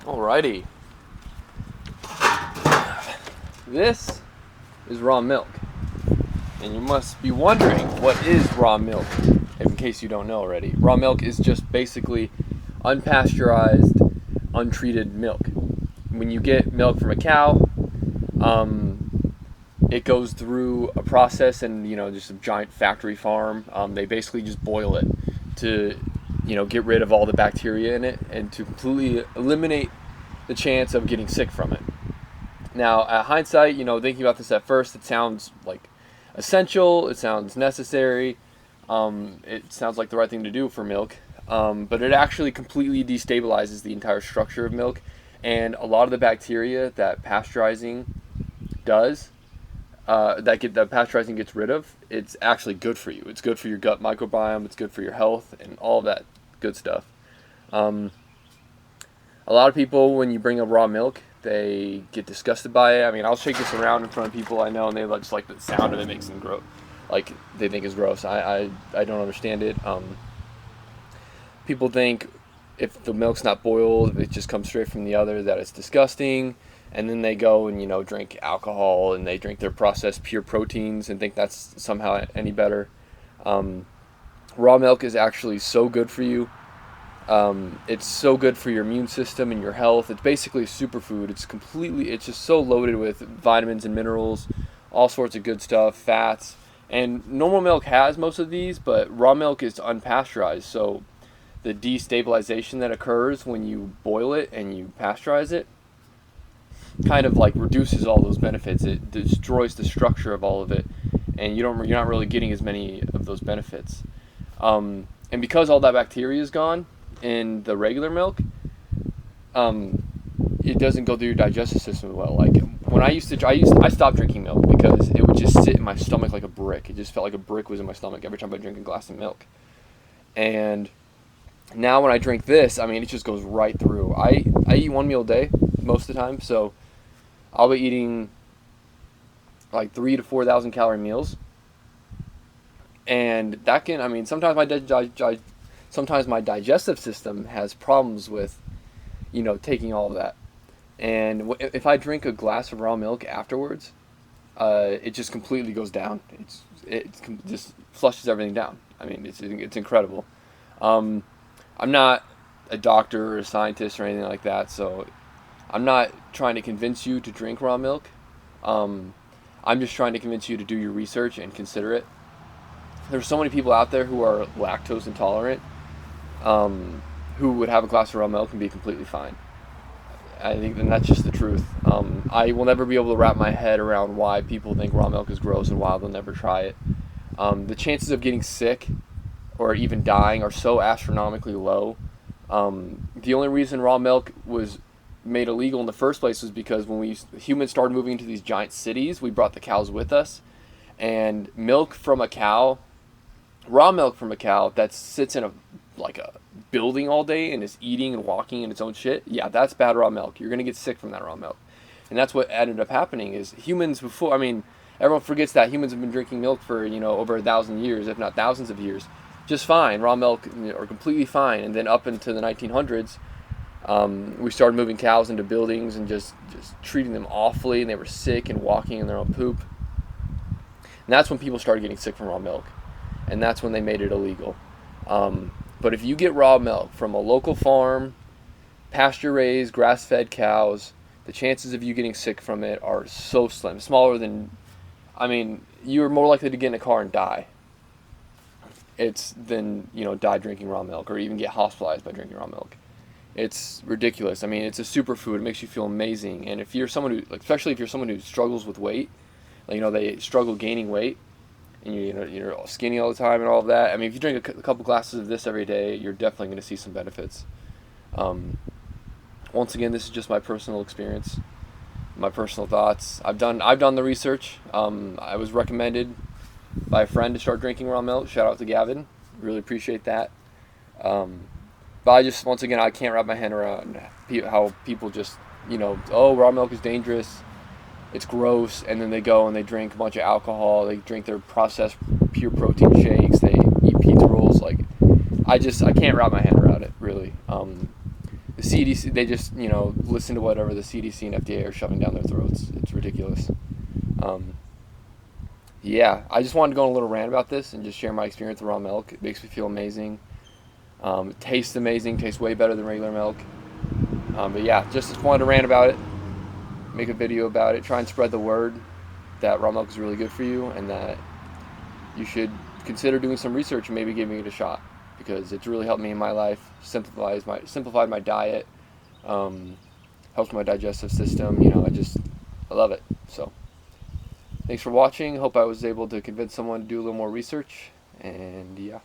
Alrighty. This is raw milk. And you must be wondering, what is raw milk? In case you don't know already. Raw milk is just basically unpasteurized, untreated milk. When you get milk from a cow, it goes through a process and, just a giant factory farm. They basically just boil it to, get rid of all the bacteria in it and to completely eliminate the chance of getting sick from it. Now, at hindsight, thinking about this at first, it sounds like essential, it sounds necessary, it sounds like the right thing to do for milk, but it actually completely destabilizes the entire structure of milk, and a lot of the bacteria that pasteurizing does, that pasteurizing gets rid of, it's actually good for you. It's good for your gut microbiome, it's good for your health, and all of that good stuff. A lot of people, when you bring up raw milk, they get disgusted by it. I mean, I'll shake this around in front of people I know, and they just like the sound of it makes them gross. Like, they think it's gross. I don't understand it. People think if the milk's not boiled, it just comes straight from the other, that it's disgusting. And then they go and, drink alcohol, and they drink their processed pure proteins and think that's somehow any better. Raw milk is actually so good for you. It's so good for your immune system and your health. It's basically a superfood. It's just so loaded with vitamins and minerals, all sorts of good stuff, fats. And normal milk has most of these, but raw milk is unpasteurized. So the destabilization that occurs when you boil it and you pasteurize it kind of like reduces all those benefits. It destroys the structure of all of it, and you're not really getting as many of those benefits. And because all that bacteria is gone in the regular milk, it doesn't go through your digestive system well. Like when I stopped drinking milk because it would just sit in my stomach like a brick. It just felt like a brick was in my stomach every time I drink a glass of milk. And now when I drink this, it just goes right through. I eat one meal a day most of the time, so I'll be eating like 3,000 to 4,000 calorie meals, and that can. Sometimes my digestive system has problems with, taking all of that. And if I drink a glass of raw milk afterwards, it just completely goes down. It just flushes everything down. It's incredible. I'm not a doctor or a scientist or anything like that, so I'm not trying to convince you to drink raw milk. I'm just trying to convince you to do your research and consider it. There's so many people out there who are lactose intolerant, who would have a glass of raw milk and be completely fine. I think that's just the truth. I will never be able to wrap my head around why people think raw milk is gross and why they'll never try it. The chances of getting sick or even dying are so astronomically low. The only reason raw milk was made illegal in the first place was because when humans started moving into these giant cities, we brought the cows with us. And raw milk from a cow that sits in a building all day and is eating and walking in its own shit, yeah, that's bad raw milk. You're going to get sick from that raw milk. And that's what ended up happening is humans before, everyone forgets that humans have been drinking milk for, over 1,000 years, if not thousands of years, just fine, raw milk, or completely fine. And then up into the 1900s, we started moving cows into buildings and just treating them awfully, and they were sick and walking in their own poop. And that's when people started getting sick from raw milk. And that's when they made it illegal. But if you get raw milk from a local farm, pasture-raised, grass-fed cows, the chances of you getting sick from it are so slim. Smaller than, you're more likely to get in a car and die. Die drinking raw milk or even get hospitalized by drinking raw milk. It's ridiculous. It's a superfood. It makes you feel amazing. And if you're someone who, especially if you're someone who struggles with weight, they struggle gaining weight, and you're skinny all the time and all of that. If you drink a couple glasses of this every day, you're definitely going to see some benefits. Once again, this is just my personal experience, my personal thoughts. I've done the research. I was recommended by a friend to start drinking raw milk. Shout out to Gavin. Really appreciate that. But once again, I can't wrap my head around how people just, raw milk is dangerous. It's gross, and then they go and they drink a bunch of alcohol. They drink their processed pure protein shakes. They eat pizza rolls. I can't wrap my head around it, really. the CDC, they just, listen to whatever the CDC and FDA are shoving down their throats. It's ridiculous. Yeah, I just wanted to go on a little rant about this and just share my experience with raw milk. It makes me feel amazing. It tastes amazing, tastes way better than regular milk. But yeah, just wanted to rant about it, make a video about it, try and spread the word that raw milk is really good for you, and that you should consider doing some research and maybe giving it a shot, because it's really helped me in my life, simplified my diet, helps my digestive system. I love it. So thanks for watching. Hope I was able to convince someone to do a little more research, and yeah.